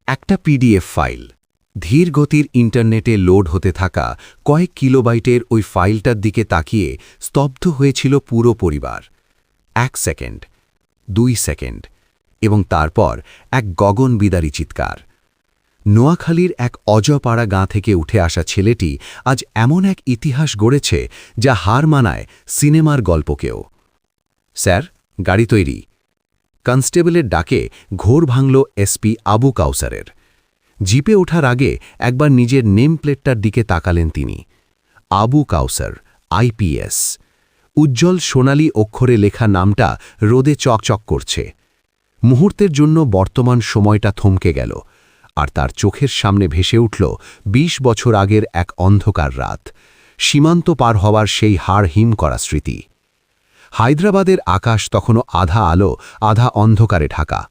একটা PDF file ধীর গতির ইন্টারনেটে লোড হতে থাকা কয়েক কিলোবাইটের ওই ফাইলটার দিকে তাকিয়ে স্তব্ধ হয়েছিল পুরো পরিবার। 1 সেকেন্ড, 2 সেকেন্ড, এবং তারপর এক গগনবিদারী চিৎকার। নোয়াখালীর এক অজপাড়া গাঁ থেকে উঠে আসা ছেলেটি আজ এমন এক ইতিহাস গড়েছে যা হার মানায় সিনেমার গল্পকেও। স্যার, গাড়ি তৈরি। কনস্টেবলের ডাকে ঘোর ভাঙল এসপি আবু কাউসারের। জিপে ওঠার আগে একবার নিজের নেম প্লেটটার দিকে তাকালেন তিনি। আবু কাউসার, আইপিএস। উজ্জ্বল সোনালী অক্ষরে লেখা নামটা রোদে চকচক করছে। মুহূর্তের জন্য বর্তমান সময়টা থমকে গেল, আর তার চোখের সামনে ভেসে উঠল ২০ বছর আগের এক অন্ধকার রাত, সীমান্ত পার হওয়ার সেই হাড় হিম করা স্মৃতি। হায়দ্রাবাদের আকাশ তখনও আধা আলো আধা অন্ধকারে ঢাকা।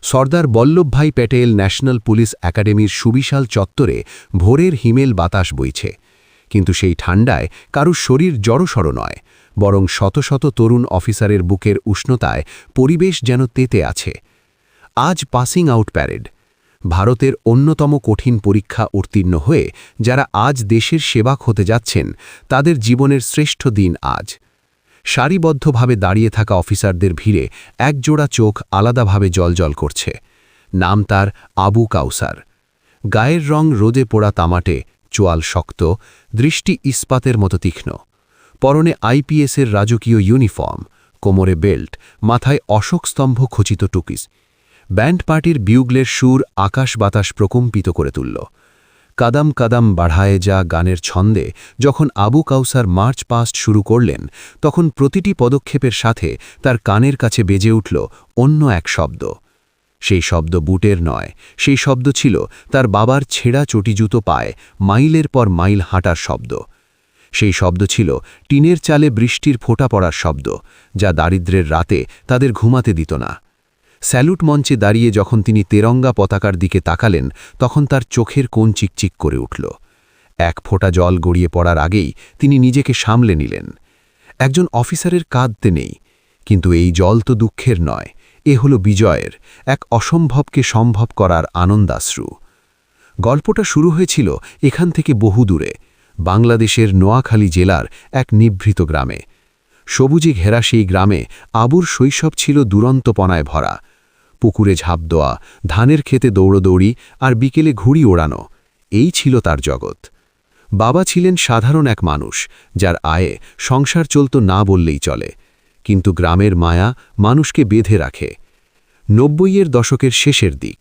সর্দার বল্লভভাই প্যাটেল ন্যাশনাল পুলিশ একাডেমির সুবিশাল চত্বরে ভোরের হিমেল বাতাস বইছে, কিন্তু সেই ঠান্ডায় কারুর শরীর জড়সড় নয়, বরং শত শত তরুণ অফিসারের বুকের উষ্ণতায় পরিবেশ যেন তেতে আছে। আজ পাসিং আউট প্যারেড। ভারতের অন্যতম কঠিন পরীক্ষা উত্তীর্ণ হয়ে যারা আজ দেশের সেবক হতে যাচ্ছেন, তাদের জীবনের শ্রেষ্ঠ দিন আজ। সারিবদ্ধভাবে দাঁড়িয়ে থাকা অফিসারদের ভিড়ে একজোড়া চোখ আলাদাভাবে জ্বলজ্বল করছে। নাম তার আবু কাউসার। গায়ের রং রোদে পোড়া তামাটে, চোয়াল শক্ত, দৃষ্টি ইস্পাতের মতো তীক্ষ্ণ। পরনে আইপিএসের রাজকীয় ইউনিফর্ম, কোমরে বেল্ট, মাথায় অশোকস্তম্ভ খচিত টুকিস। ব্যান্ড পার্টির বিউগলের সুর আকাশ বাতাস প্রকম্পিত করে তুলল। কাদাম কাদাম বাড়ায়ে যা গানের ছন্দে যখন আবু কাউসার মার্চ পাস্ট শুরু করলেন, তখন প্রতিটি পদক্ষেপের সাথে তার কানের কাছে বেজে উঠল অন্য এক শব্দ। সেই শব্দ বুটের নয়, সেই শব্দ ছিল তার বাবার ছেঁড়া চটিজুতো পায়ে মাইলের পর মাইল হাঁটার শব্দ। সেই শব্দ ছিল টিনের চালে বৃষ্টির ফোঁটা পড়ার শব্দ, যা দারিদ্র্যের রাতে তাদের ঘুমাতে দিত না। স্যালুট মঞ্চে দাঁড়িয়ে যখন তিনি তেরঙ্গা পতাকার দিকে তাকালেন, তখন তার চোখের কোণ চিকচিক করে উঠল। এক ফোঁটা জল গড়িয়ে পড়ার আগেই তিনি নিজেকে সামলে নিলেন। একজন অফিসারের কাঁদতে নেই, কিন্তু এই জল তো দুঃখের নয়, এ হল বিজয়ের, এক অসম্ভবকে সম্ভব করার আনন্দাশ্রু। গল্পটা শুরু হয়েছিল এখান থেকে বহু দূরে, বাংলাদেশের নোয়াখালী জেলার এক নিভৃত গ্রামে। সবুজে ঘেরা সেই গ্রামে আবুর শৈশব ছিল দুরন্তপনায় ভরা। পুকুরে ঝাঁপ দেওয়া, ধানের ক্ষেতে দৌড়দৌড়ি, আর বিকেলে ঘুড়ি ওড়ানো, এই ছিল তার জগৎ। বাবা ছিলেন সাধারণ এক মানুষ, যার আয়ে সংসার চলত না বললেই চলে, কিন্তু গ্রামের মায়া মানুষকে বেঁধে রাখে। ৯০-এর দশকের শেষের দিক।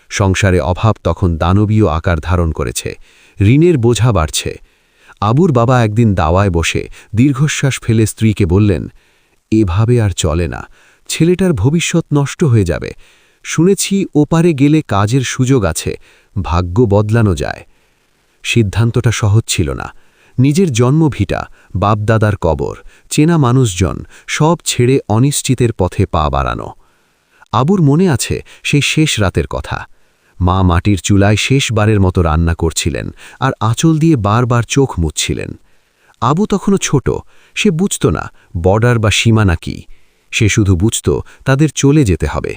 সংসারে অভাব তখন দানবীয় আকার ধারণ করেছে, ঋণের বোঝা বাড়ছে। আবুর বাবা একদিন দাওয়ায় বসে দীর্ঘশ্বাস ফেলে স্ত্রীকে বললেন, এভাবে আর চলে না, ছেলেটার ভবিষ্যৎ নষ্ট হয়ে যাবে। শুনেছি ওপারে গেলে কাজের সুযোগ আছে, ভাগ্য বদলানো যায়। সিদ্ধান্তটা সহজ ছিল না। নিজের জন্মভিটা, বাপদাদার কবর, চেনা মানুষজন সব ছেড়ে অনিশ্চিতের পথে পা বাড়ানো। আবুর মনে আছে সেই শেষ রাতের কথা। মা মাটির চুলায় শেষবারের মতো রান্না করছিলেন, আর আঁচল দিয়ে বারবার চোখ মুছছিলেন। আবু তখনও ছোট, সে বুঝত না বর্ডার বা সীমানা কি। সে শুধু বুঝত তাদের চলে যেতে হবে।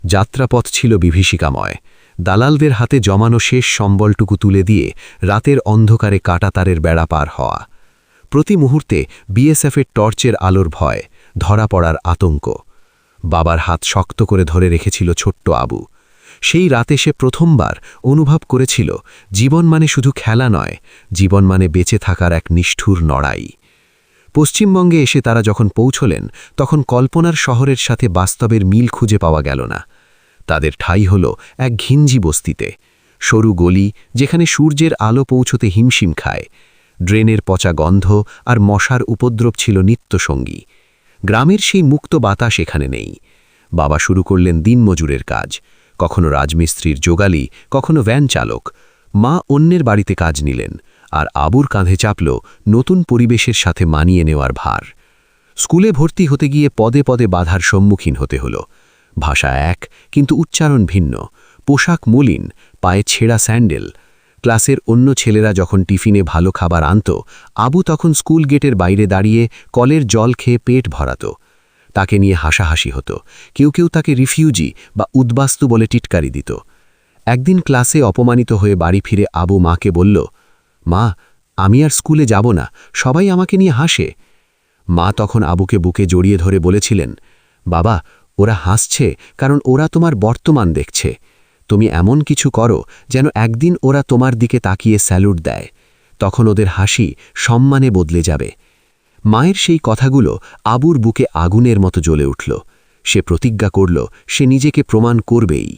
যাত্রাপথ ছিল বিভীষিকাময়। দালালদের হাতে জমানো শেষ সম্বলটুকু তুলে দিয়ে রাতের অন্ধকারে কাঁটাতারের বেড়া পার হওয়া। প্রতি মুহূর্তে বিএসএফের টর্চের আলোর ভয়, ধরা পড়ার আতঙ্ক। বাবার হাত শক্ত করে ধরে রেখেছিল ছোট্ট আবু। সেই রাতে সে প্রথমবার অনুভব করেছিল জীবন মানে শুধু খেলা নয়, জীবন মানে বেঁচে থাকার এক নিষ্ঠুর লড়াই। পশ্চিমবঙ্গে এসে তারা যখন পৌঁছলেন, তখন কল্পনার শহরের সাথে বাস্তবের মিল খুঁজে পাওয়া গেল না। তাদের ঠাঁই হল এক ঘিঞ্জি বস্তিতে, সরু গলি যেখানে সূর্যের আলো পৌঁছতে হিমশিম খায়। ড্রেনের পচা গন্ধ আর মশার উপদ্রব ছিল নিত্যসঙ্গী। গ্রামের সেই মুক্ত বাতাস এখানে নেই। বাবা শুরু করলেন দিনমজুরের কাজ, কখনো রাজমিস্ত্রির জোগালি, কখনো ভ্যান চালক। মা অন্যের বাড়িতে কাজ নিলেন, আর আবুর কাঁধে চাপল নতুন পরিবেশের সাথে মানিয়ে নেওয়ার ভার। স্কুলে ভর্তি হতে গিয়ে পদে পদে বাধার সম্মুখীন হতে হল। ভাষা এক, কিন্তু উচ্চারণ ভিন্ন, পোশাক মলিন, পায়ে ছেঁড়া স্যান্ডেল। ক্লাসের অন্য ছেলেরা যখন টিফিনে ভালো খাবার আনত, আবু তখন স্কুল গেটের বাইরে দাঁড়িয়ে কলের জল খেয়ে পেট ভরাত। তাকে নিয়ে হাসাহাসি হতো, কেউ কেউ তাকে রিফিউজি বা উদ্বাস্তু বলে টিটকারি দিত। একদিন ক্লাসে অপমানিত হয়ে বাড়ি ফিরে আবু মাকে বলল, মা, আমি আর স্কুলে যাব না, সবাই আমাকে নিয়ে হাসে। মা তখন আবুকে বুকে জড়িয়ে ধরে বলেছিলেন, বাবা, ওরা হাসছে কারণ ওরা তোমার বর্তমান দেখছে। তুমি এমন কিছু করো যেন একদিন ওরা তোমার দিকে তাকিয়ে স্যালুট দেয়, তখন ওদের হাসি সম্মানে বদলে যাবে। মায়ের সেই কথাগুলো আবুর বুকে আগুনের মতো জ্বলে উঠল। সে প্রতিজ্ঞা করল সে নিজেকে প্রমাণ করবেই।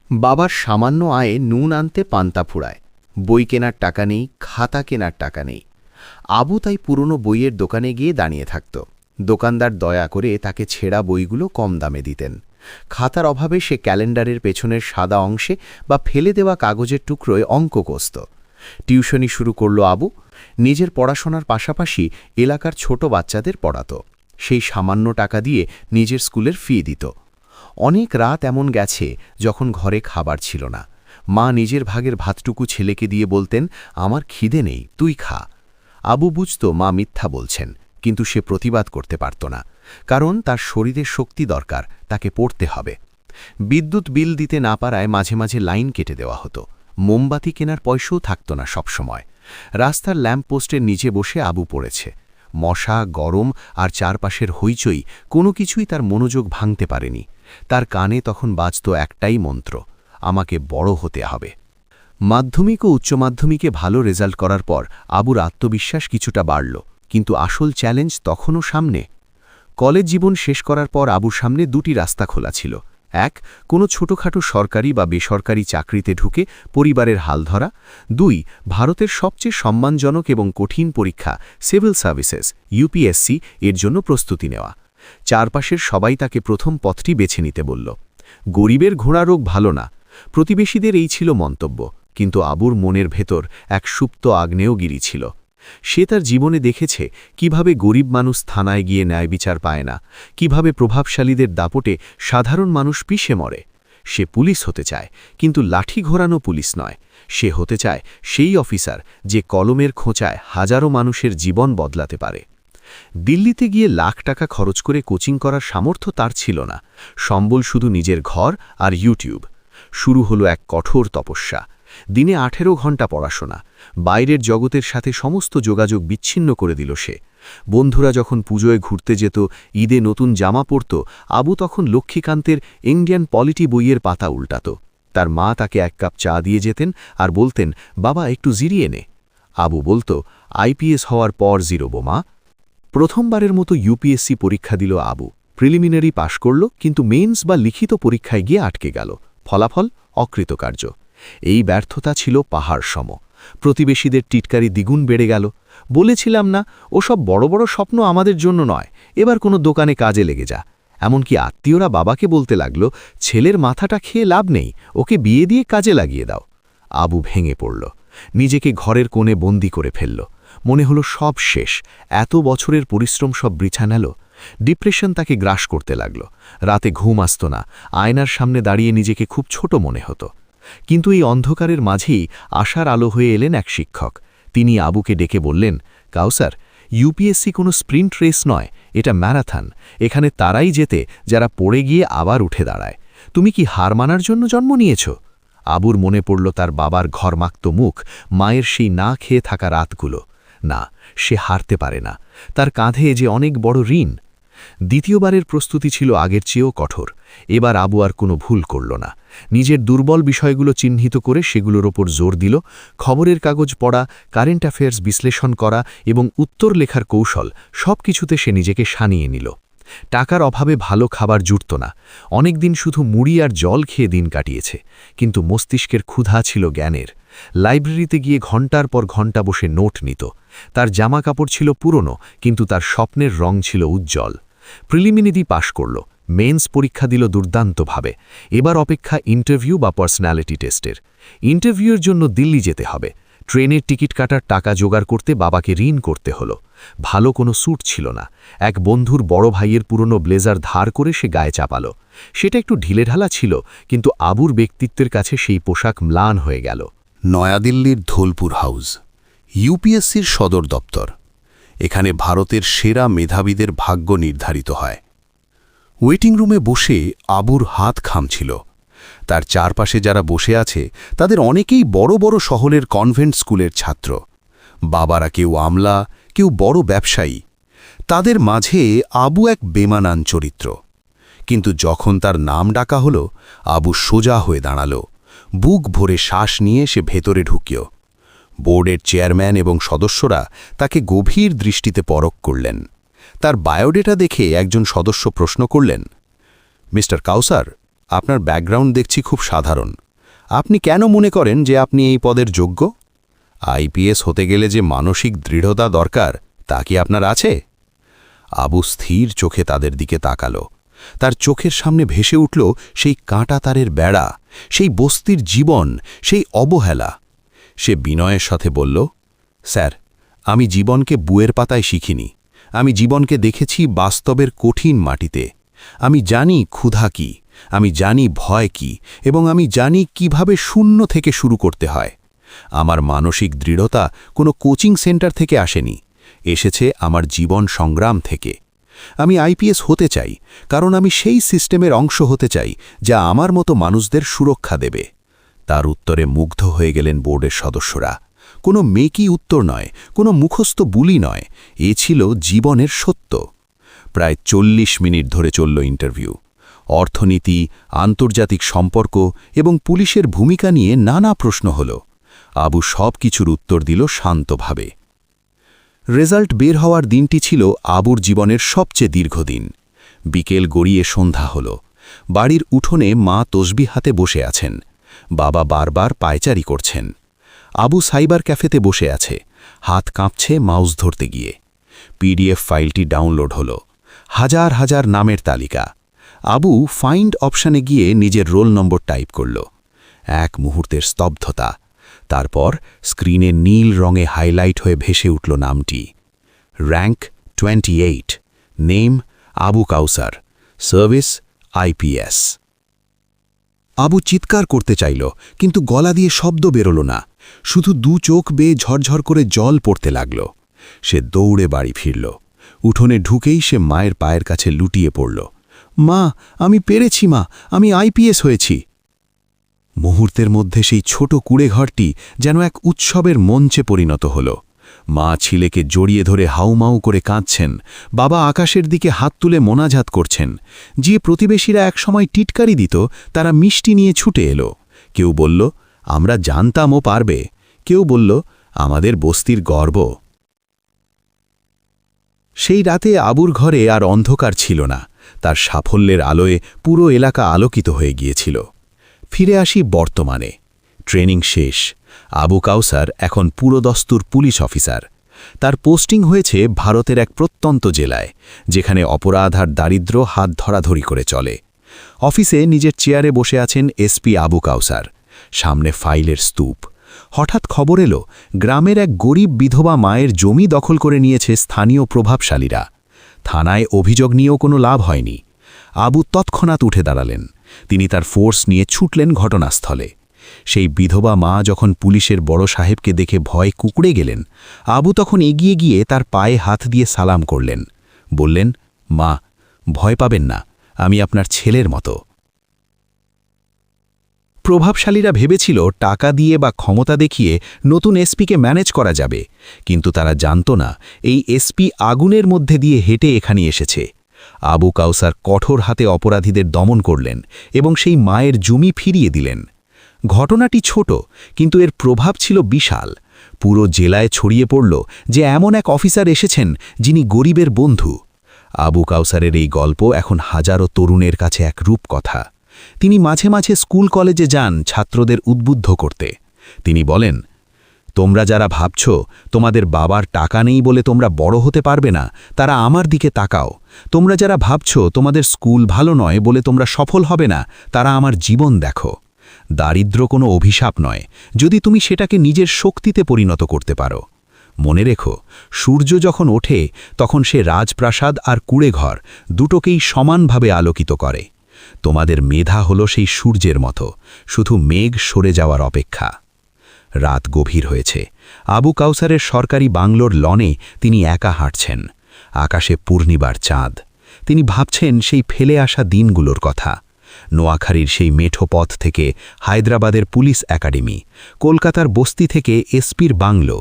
বাবার সামান্য আয়ে নুন আনতে পান্তা ফুরায়, বই কেনার টাকা নেই, খাতা কেনার টাকা নেই। আবু তাই পুরনো বইয়ের দোকানে গিয়ে দাঁড়িয়ে থাকত। দোকানদার দয়া করে তাকে ছেঁড়া বইগুলো কম দামে দিতেন। খাতার অভাবে সে ক্যালেন্ডারের পেছনের সাদা অংশে বা ফেলে দেওয়া কাগজের টুকরোয় অঙ্ক কষত। টিউশনি শুরু করল আবু। নিজের পড়াশোনার পাশাপাশি এলাকার ছোট বাচ্চাদের পড়াত। সেই সামান্য টাকা দিয়ে নিজের স্কুলের ফি দিত। অনেক রাত এমন গেছে যখন ঘরে খাবার ছিল না। মা নিজের ভাগের ভাতটুকু ছেলেকে দিয়ে বলতেন, আমার খিদে নেই, তুই খা। আবু বুঝত মা মিথ্যা বলছেন, কিন্তু সে প্রতিবাদ করতে পারত না, কারণ তার শরীরের শক্তি দরকার, তাকে পড়তে হবে। বিদ্যুৎ বিল দিতে না পারায় মাঝে মাঝে লাইন কেটে দেওয়া হতো। মোমবাতি কেনার পয়সাও থাকত না সবসময়। রাস্তার ল্যাম্পপোস্টের নিচে বসে আবু পড়েছে। মশা, গরম আর চারপাশের হইচই কোনো কিছুই তার মনোযোগ ভাঙতে পারেনি। তার কানে তখন বাজত একটাই মন্ত্র, আমাকে বড় হতে হবে। মাধ্যমিক ও উচ্চ মাধ্যমিকে ভালো রেজাল্ট করার পর আবুর আত্মবিশ্বাস কিছুটা বাড়ল, কিন্তু আসল চ্যালেঞ্জ তখনও সামনে। কলেজ জীবন শেষ করার পর আবুর সামনে দুটি রাস্তা খোলা ছিল। এক, কোনো ছোটখাটো সরকারি বা বেসরকারি চাকরিতে ঢুকে পরিবারের হাল ধরা। দুই, ভারতের সবচেয়ে সম্মানজনক এবং কঠিন পরীক্ষা সিভিল সার্ভিসেস ইউপিএসসি এর জন্য প্রস্তুতি নেওয়া। চারপাশের সবাই তাকে প্রথম পথটি বেছে নিতে বলল। গরিবের ঘোড়ারোগ ভালো না, প্রতিবেশীদের এই ছিল মন্তব্য, কিন্তু আবুর মনের ভেতর এক সুপ্ত আগ্নেয়গিরি ছিল। সে তার জীবনে দেখেছে কিভাবে গরিব মানুষ থানায় গিয়ে ন্যায় বিচার পায় না, কিভাবে প্রভাবশালীদের দাপটে সাধারণ মানুষ পিষে মরে। সে পুলিশ হতে চায়, কিন্তু লাঠি ঘোরানো পুলিশ নয়। সে হতে চায় সেই অফিসার যে কলমের খোঁচায় হাজারো মানুষের জীবন বদলাতে পারে। দিল্লিতে গিয়ে লাখ টাকা খরচ করে কোচিং করার সামর্থ্য তার ছিল না। সম্বল শুধু নিজের ঘর আর ইউটিউব। শুরু হলো এক কঠোর তপস্যা। দিনে 18 ঘন্টা পড়াশোনা, বাইরের জগতের সাথে সমস্ত যোগাযোগ বিচ্ছিন্ন করে দিল সে। বন্ধুরা যখন পুজোয় ঘুরতে যেত, ঈদে নতুন জামা পরত, আবু তখন লক্ষ্মীকান্তের ইন্ডিয়ান পলিটি বইয়ের পাতা উল্টাত। তার মা তাকে 1 কাপ চা দিয়ে যেতেন আর বলতেন, বাবা একটু জিরিয়ে নে। আবু বলতো, আইপিএস হওয়ার পর জিরোবো মা। প্রথমবারের মতো ইউপিএসসি পরীক্ষা দিল আবু। প্রিলিমিনারি পাশ করল, কিন্তু মেইনস বা লিখিত পরীক্ষায় গিয়ে আটকে গেল। ফলাফল অকৃতকার্য। এই ব্যর্থতা ছিল পাহাড় সম। প্রতিবেশীদের টিটকারি দ্বিগুণ বেড়ে গেল। বলেছিলাম না, ওসব বড় বড় স্বপ্ন আমাদের জন্য নয়, এবার কোনো দোকানে কাজে লেগে যা। এমনকি আত্মীয়রা বাবাকে বলতে লাগল, ছেলের মাথাটা খেয়ে লাভ নেই, ওকে বিয়ে দিয়ে কাজে লাগিয়ে দাও। আবু ভেঙে পড়ল, নিজেকে ঘরের কোণে বন্দি করে ফেলল। মনে হলো সব শেষ, এত বছরের পরিশ্রম সব বৃথা গেল। ডিপ্রেশন তাকে গ্রাস করতে লাগল। রাতে ঘুম আসত না, আয়নার সামনে দাঁড়িয়ে নিজেকে খুব ছোট মনে হতো। কিন্তু এই অন্ধকারের মাঝেই আশার আলো হয়ে এলেন এক শিক্ষক। তিনি আবুকে ডেকে বললেন, কাউসার, ইউপিএসসি কোনো স্প্রিন্ট রেস নয়, এটা ম্যারাথন। এখানে তারাই জেতে যারা পড়ে গিয়ে আবার উঠে দাঁড়ায়। তুমি কি হার মানার জন্য জন্ম নিয়েছ? আবুর মনে পড়ল তার বাবার ঘরমাক্ত মুখ, মায়ের সেই না খেয়ে থাকা রাতগুলো। না, সে হারতে পারে না। তার কাঁধে যে অনেক বড় ঋণ। দ্বিতীয়বারের প্রস্তুতি ছিল আগের চেয়েও কঠোর। এবার আবু আর কোনো ভুল করল না। নিজের দুর্বল বিষয়গুলো চিহ্নিত করে সেগুলোর ওপর জোর দিল। খবরের কাগজ পড়া, কারেন্ট অ্যাফেয়ার্স বিশ্লেষণ করা এবং উত্তর লেখার কৌশল, সব কিছুতে সে নিজেকে সানিয়ে নিল। টাকার অভাবে ভালো খাবার জুটত না। অনেক দিন শুধু মুড়ি আর জল খেয়ে দিন কাটিয়েছে, কিন্তু মস্তিষ্কের ক্ষুধা ছিল জ্ঞানের। লাইব্রেরিতে গিয়ে ঘণ্টার পর ঘণ্টা বসে নোট নিত। তার জামা কাপড় ছিল পুরনো, কিন্তু তার স্বপ্নের রং ছিল উজ্জ্বল। প্রিলিমিনারি পাশ করল, মেন্স পরীক্ষা দিল দুর্দান্তভাবে। এবার অপেক্ষা ইন্টারভিউ বা পার্সোনালিটি টেস্টের। ইন্টারভিউয়ের জন্য দিল্লি যেতে হবে। ট্রেনের টিকিট কাটার টাকা জোগাড় করতে বাবাকে ঋণ করতে হলো। ভালো কোনো স্যুট ছিল না। এক বন্ধুর বড় ভাইয়ের পুরনো ব্লেজার ধার করে সে গায়ে চাপালো। সেটা একটু ঢিলেঢালা ছিল, কিন্তু আবুর ব্যক্তিত্বের কাছে সেই পোশাক ম্লান হয়ে গেল। নয়াদিল্লির ধোলপুর হাউস, ইউপিএসসির সদর দপ্তর। এখানে ভারতের সেরা মেধাবীদের ভাগ্য নির্ধারিত হয়। ওয়েটিং রুমে বসে আবুর হাত ঘামছিল। তার চারপাশে যারা বসে আছে তাদের অনেকেই বড় বড় শহরের কনভেন্ট স্কুলের ছাত্র। বাবারা কেউ আমলা, কেউ বড় ব্যবসায়ী। তাদের মাঝে আবু এক বেমানান চরিত্র। কিন্তু যখন তার নাম ডাকা হলো, আবু সোজা হয়ে দাঁড়াল। বুক ভরে শ্বাস নিয়ে সে ভেতরে ঢুকিও। বোর্ডের চেয়ারম্যান এবং সদস্যরা তাকে গভীর দৃষ্টিতে পরখ করলেন। তার বায়োডেটা দেখে একজন সদস্য প্রশ্ন করলেন, মিস্টার কাউসার, আপনার ব্যাকগ্রাউন্ড দেখছি খুব সাধারণ। আপনি কেন মনে করেন যে আপনি এই পদের যোগ্য? আইপিএস হতে গেলে যে মানসিক দৃঢ়তা দরকার, তা কি আপনার আছে? আবু স্থির চোখে তাদের দিকে তাকালো। তার চোখের সামনে ভেসে উঠল সেই কাঁটা তারের বেড়া, সেই বস্তির জীবন, সেই অবহেলা। সে বিনয়ের সাথে বলল, স্যার, আমি জীবনকে বুয়ের পাতায় শিখিনি। আমি জীবনকে দেখেছি বাস্তবের কঠিন মাটিতে। আমি জানি ক্ষুধা কি, আমি জানি ভয় কি, এবং আমি জানি কিভাবে শূন্য থেকে শুরু করতে হয়। আমার মানসিক দৃঢ়তা কোনো কোচিং সেন্টার থেকে আসেনি, এসেছে আমার জীবন সংগ্রাম থেকে। আমি আইপিএস হতে চাই কারণ আমি সেই সিস্টেমের অংশ হতে চাই যা আমার মতো মানুষদের সুরক্ষা দেবে। তার উত্তরে মুগ্ধ হয়ে গেলেন বোর্ডের সদস্যরা। কোনো মেকি উত্তর নয়, কোনো মুখস্থ বুলি নয়, এ ছিল জীবনের সত্য। প্রায় 40 মিনিট ধরে চলল ইন্টারভিউ। অর্থনীতি, আন্তর্জাতিক সম্পর্ক এবং পুলিশের ভূমিকা নিয়ে নানা প্রশ্ন হল। আবু সব কিছুর উত্তর দিল শান্তভাবে। রেজাল্ট বের হওয়ার দিনটি ছিল আবুর জীবনের সবচেয়ে দীর্ঘদিন। বিকেল গড়িয়ে সন্ধ্যা হল। বাড়ির উঠোনে মা তসবিহ হাতে বসে আছেন। বাবা বারবার পায়চারি করছেন। আবু সাইবার ক্যাফেতে বসে আছে, হাত কাঁপছে মাউস ধরতে গিয়ে। পিডিএফ ফাইলটি ডাউনলোড হল। হাজার হাজার নামের তালিকা। আবু ফাইন্ড অপশানে গিয়ে নিজের রোল নম্বর টাইপ করল। এক মুহূর্তের স্তব্ধতা। তারপর স্ক্রিনে নীল রঙে হাইলাইট হয়ে ভেসে উঠল নামটি। র্যাঙ্ক 28, নেম আবু কাউসার, সার্ভিস আইপিএস। আবু চিৎকার করতে চাইল, কিন্তু গলা দিয়ে শব্দ বেরোল না। শুধু দু চোখ বেয়ে ঝরঝর করে জল পড়তে লাগল। সে দৌড়ে বাড়ি ফিরল। উঠোনে ঢুকেই সে মায়ের পায়ের কাছে লুটিয়ে পড়ল। মা, আমি পেরেছি মা, আমি আইপিএস হয়েছি। মুহূর্তের মধ্যে সেই ছোট কুঁড়েঘরটি যেন এক উৎসবের মঞ্চে পরিণত হল। মা ছেলেকে জড়িয়ে ধরে হাউমাউ করে কাঁদছেন। বাবা আকাশের দিকে হাত তুলে মোনাজাত করছেন। যে প্রতিবেশীরা একসময় টিটকারি দিত, তারা মিষ্টি নিয়ে ছুটে এলো। কেউ বলল, আমরা জানতাম ও পারবে। কেউ বলল, আমাদের বস্তির গর্ব। সেই রাতে আবুর ঘরে আর অন্ধকার ছিল না। তার সাফল্যের আলোয় পুরো এলাকা আলোকিত হয়ে গিয়েছিল। ফিরে আসি বর্তমানে। ট্রেনিং শেষ। আবু কাউসার এখন পুরোদস্তুর পুলিশ অফিসার। তার পোস্টিং হয়েছে ভারতের এক প্রত্যন্ত জেলায়, যেখানে অপরাধ আর দারিদ্র হাত ধরাধরি করে চলে। অফিসে নিজের চেয়ারে বসে আছেন এসপি আবু কাউসার। সামনে ফাইলের স্তূপ। হঠাৎ খবর এলো, গ্রামের এক গরিব বিধবা মায়ের জমি দখল করে নিয়েছে স্থানীয় প্রভাবশালীরা। থানায় অভিযোগ নিয়েও কোনো লাভ হয়নি। আবু তৎক্ষণাৎ উঠে দাঁড়ালেন। তিনি তার ফোর্স নিয়ে ছুটলেন ঘটনাস্থলে। সেই বিধবা মা যখন পুলিশের বড় সাহেবকে দেখে ভয় কুঁকড়ে গেলেন, আবু তখন এগিয়ে গিয়ে তার পায়ে হাত দিয়ে সালাম করলেন। বললেন, মা, ভয় পাবেন না, আমি আপনার ছেলের মতো। প্রভাবশালীরা ভেবেছিল টাকা দিয়ে বা ক্ষমতা দেখিয়ে নতুন এসপিকে ম্যানেজ করা যাবে, কিন্তু তারা জানত না এই এসপি আগুনের মধ্যে দিয়ে হেঁটে এখানে এসেছে। আবু কাউসার কঠোর হাতে অপরাধীদের দমন করলেন এবং সেই মায়ের জমি ফিরিয়ে দিলেন। ঘটনাটি ছোট, কিন্তু এর প্রভাব ছিল বিশাল। পুরো জেলায় ছড়িয়ে পড়ল যে এমন এক অফিসার এসেছেন যিনি গরিবের বন্ধু। আবু কাউসারের এই গল্প এখন হাজারো তরুণের কাছে এক রূপকথা। তিনি মাঝে মাঝে স্কুল কলেজে যান ছাত্রদের উদ্বুদ্ধ করতে। তিনি বলেন, তোমরা যারা ভাবছ তোমাদের বাবার টাকা নেই বলে তোমরা বড় হতে পারবে না, তারা আমার দিকে তাকাও। তোমরা যারা ভাবছ তোমাদের স্কুল ভালো নয় বলে তোমরা সফল হবে না, তারা আমার জীবন দেখো। দারিদ্র্য কোনো অভিশাপ নয়, যদি তুমি সেটাকে নিজের শক্তিতে পরিণত করতে পারো। মনে রেখো, সূর্য যখন ওঠে তখন সে রাজপ্রাসাদ আর কুঁড়েঘর দুটোকেই সমানভাবে আলোকিত করে। তোমাদের মেধা হলো সেই সূর্যের মতো, শুধু মেঘ সরে যাওয়ার অপেক্ষা। রাত গভীর হয়েছে। আবু কাউসারের সরকারি বাংলোর লনে তিনি একা হাঁটছেন। আকাশে পূর্ণিমার চাঁদ। তিনি ভাবছেন সেই ফেলে আসা দিনগুলোর কথা। নোয়াখালীর সেই মেঠো পথ থেকে হায়দ্রাবাদের পুলিশ একাডেমি, কলকাতার বস্তি থেকে এসপির বাংলো।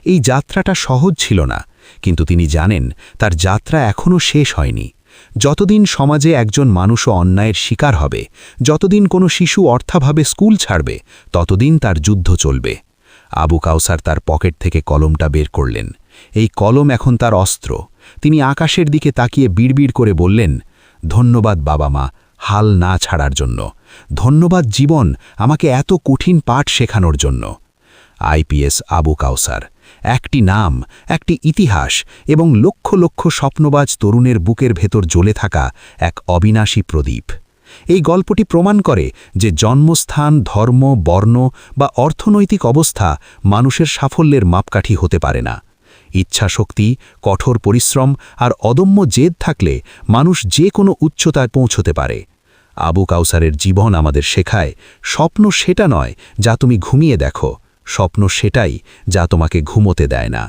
এই যাত্রাটা সহজ ছিল না, কিন্তু তিনি জানেন তার যাত্রা এখনও শেষ হয়নি। যতদিন সমাজে একজন মানুষও অন্যায়ের শিকার হবে, যতদিন কোনো শিশু অর্থাভাবে স্কুল ছাড়বে, ততদিন তার যুদ্ধ চলবে। আবু কাউসার তার পকেট থেকে কলমটা বের করলেন। এই কলম এখন তার অস্ত্র। তিনি আকাশের দিকে তাকিয়ে বিড়বিড় করে বললেন, ধন্যবাদ বাবা মা, হাল না ছাড়ার জন্য। ধন্যবাদ জীবন, আমাকে এত কঠিন পাঠ শেখানোর জন্য। আইপিএস আবু কাউসার, একটি নাম, একটি ইতিহাস এবং লক্ষ লক্ষ স্বপ্নবাজ তরুণের বুকের ভেতর জ্বলে থাকা এক অবিনাশী প্রদীপ। এই গল্পটি প্রমাণ করে যে জন্মস্থান, ধর্ম, বর্ণ বা অর্থনৈতিক অবস্থা মানুষের সাফল্যের মাপকাঠি হতে পারে না। ইচ্ছাশক্তি, কঠোর পরিশ্রম আর অদম্য জেদ থাকলে মানুষ যে কোনো উচ্চতায় পৌঁছতে পারে। আবু কাউসারের জীবন আমাদের শেখায়, স্বপ্ন সেটা নয় যা তুমি ঘুমিয়ে দেখো, স্বপ্ন সেটাই যা তোমাকে ঘুমোতে দেয় না।